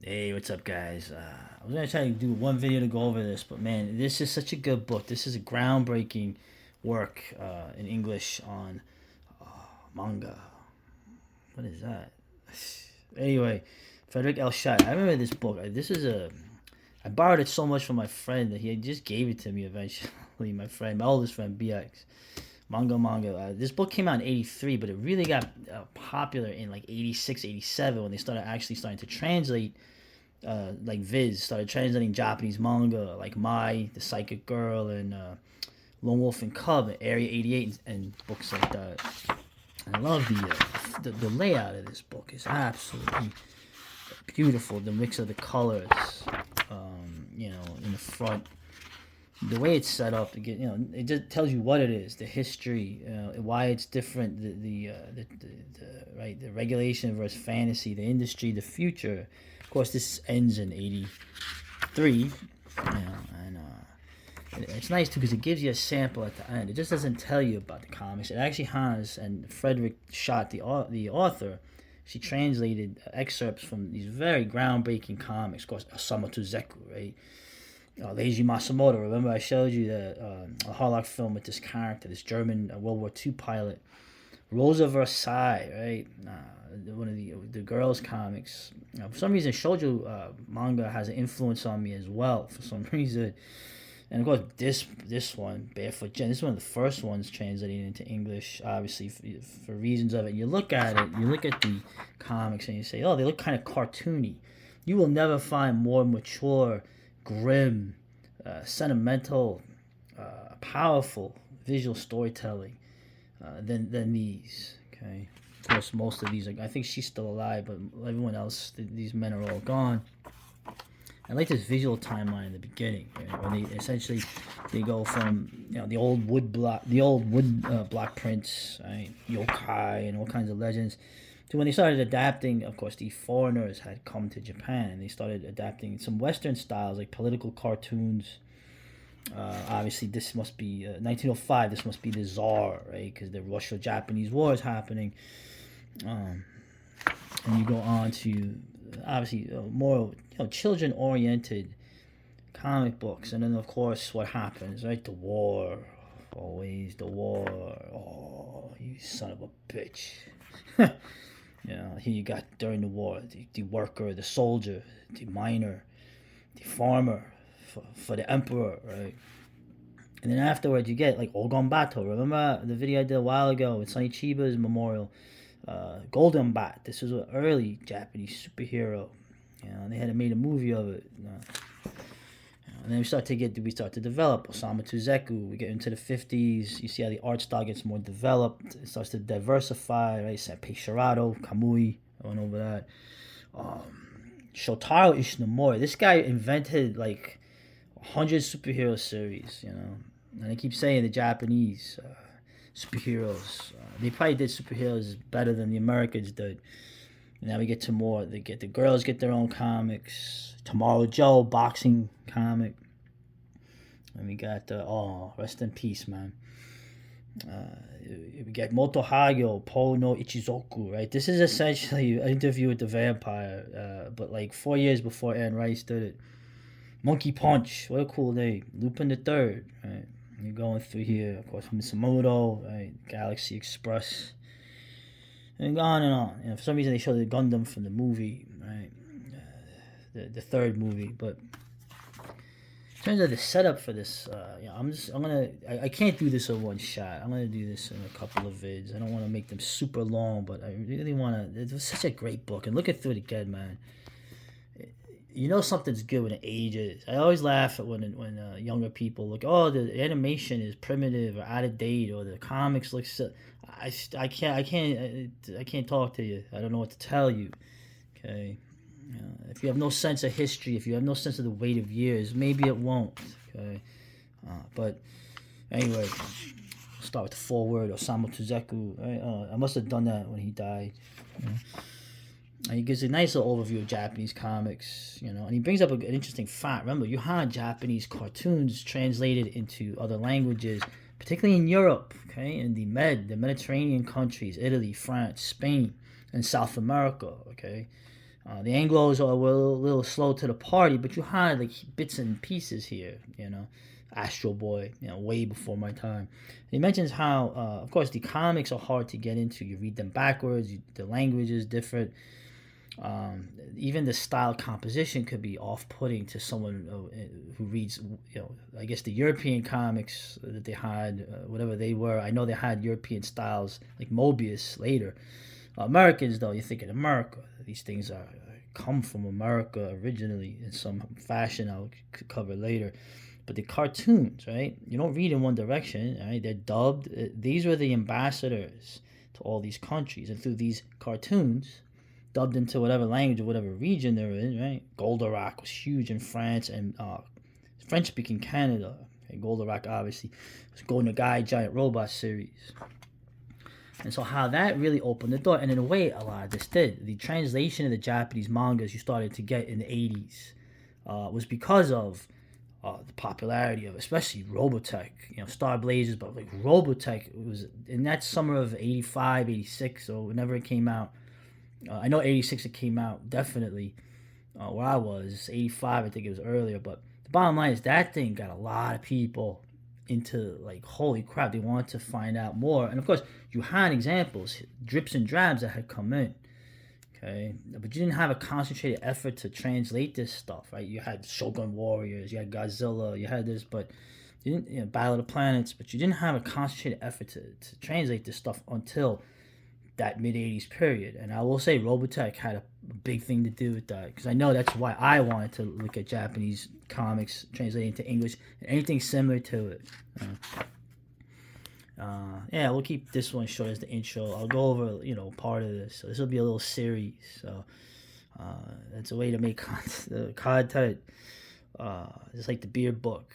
Hey, what's up, guys? I was gonna try to do one video to go over this, but man, this is such a good book. This is a groundbreaking work in English on manga. What is that? Anyway, Frederik Schodt. I remember this book. This is a. I borrowed it so much from my friend that he just gave it to me eventually. My oldest friend, BX. Manga. This book came out in '83, but it really got popular in like '86, '87 when they starting to translate like Viz started translating Japanese manga like Mai, The Psychic Girl, and Lone Wolf and Cub, Area 88, and books like that. I love the layout of this book. It's absolutely beautiful. The mix of the colors, in the front, the way it's set up. It just tells you what it is, the history, why it's different, the regulation versus fantasy, the industry, the future. Of course, this ends in '83, and it's nice too because it gives you a sample at the end. It just doesn't tell you about the comics. It actually has, and Frederik Schodt, the author, she translated excerpts from these very groundbreaking comics. Of course, Osamu Tezuka, right? Leiji Matsumoto. Remember, I showed you a Harlock film with this character, this German World War II pilot, Rosa Versailles, right? One of the girls' comics. For some reason, shoujo manga has an influence on me as well. For some reason, and of course, this one, Barefoot Gen, this is one of the first ones translated into English, obviously for reasons of it. You look at it, you look at the comics, and you say, oh, they look kind of cartoony. You will never find more mature, grim, sentimental, powerful visual storytelling than these. Okay, of course, most of these I think she's still alive, but everyone else, these men are all gone. I like this visual timeline in the beginning, right, where they go from the old wood block prints, right, yokai and all kinds of legends, to when they started adapting. Of course, the foreigners had come to Japan and they started adapting some Western styles like political cartoons. Obviously, this must be 1905. This must be the Tsar, right? Because the Russo-Japanese War is happening. Um, and you go on to obviously more children-oriented comic books, and then of course what happens, right? The war, always the war. Oh, you son of a bitch! Here you got during the war the worker, the soldier, the miner, the farmer, for the emperor, right? And then afterwards you get like Ogon Bato. Remember the video I did a while ago with Sonny Chiba's memorial? Golden Bat. This was an early Japanese superhero. They had made a movie of it. And then we start to develop Osamu Tezuka. We get into the 50s. You see how the art style gets more developed. It starts to diversify, right? Senpei Shirato, Kamui. I went over that. Shotaro Ishinomori. This guy invented like 100 superhero series, And I keep saying the Japanese superheroes. They probably did superheroes better than the Americans did. And now we get to more. The girls get their own comics. Tomorrow Joe boxing comic. And we got rest in peace, man. We get Moto Hagyo, Po no Ichizoku, right? This is essentially an interview with the vampire, but like 4 years before Anne Rice did it. Monkey Punch, what a cool name. Lupin the Third, right? You're going through here, of course, Misamoto, right? Galaxy Express, and on and on. For some reason, they show the Gundam from the movie, right? The third movie, but in terms of the setup for this, I can't do this in one shot. I'm gonna do this in a couple of vids. I don't want to make them super long, but I really want to. It was such a great book, and look it through it again, man. Something's good when it ages. I always laugh at when younger people look, oh, the animation is primitive or out of date, or the comics look so. I can't talk to you. I don't know what to tell you. Okay, if you have no sense of history, if you have no sense of the weight of years, maybe it won't. Okay, but anyway, start with the foreword. Osamu Tezuka. Right? I must have done that when he died. And he gives a nice little overview of Japanese comics, and he brings up an interesting fact. Remember, you had Japanese cartoons translated into other languages, particularly in Europe, okay, in the Mediterranean countries, Italy, France, Spain, and South America, okay. The Anglos were a little slow to the party, but you had like bits and pieces here, Astro Boy, way before my time. He mentions how, of course, the comics are hard to get into. You read them backwards, the language is different. Even the style composition could be off-putting to someone who reads, I guess the European comics that they had, whatever they were. I know they had European styles like Mobius later. Americans, though, you think in America, these things come from America originally in some fashion. I'll cover later. But the cartoons, right? You don't read in one direction, right? They're dubbed. These were the ambassadors to all these countries, and through these cartoons, dubbed into whatever language or whatever region they're in, right? Goldorak was huge in France and French-speaking Canada. Okay, Goldorak, obviously, was Golden Guy Giant Robot series. And so how that really opened the door, and in a way, a lot of this did. The translation of the Japanese mangas you started to get in the 80s was because of the popularity of especially Robotech, Star Blazers, but like Robotech, it was in that summer of 85, 86, so whenever it came out. I know 86 it came out, definitely, where I was. 85, I think it was earlier, but the bottom line is that thing got a lot of people into, like, holy crap, they wanted to find out more. And of course, you had examples, drips and drabs that had come in, okay? But you didn't have a concentrated effort to translate this stuff, right? You had Shogun Warriors, you had Godzilla, you had this, but you didn't, Battle of the Planets, but you didn't have a concentrated effort to translate this stuff until that mid-80s period. And I will say Robotech had a big thing to do with that, because I know that's why I wanted to look at Japanese comics translating to English and anything similar to it. Yeah, we'll keep this one short as the intro. I'll go over part of this, so this will be a little series. So it's a way to make content just like the beer book.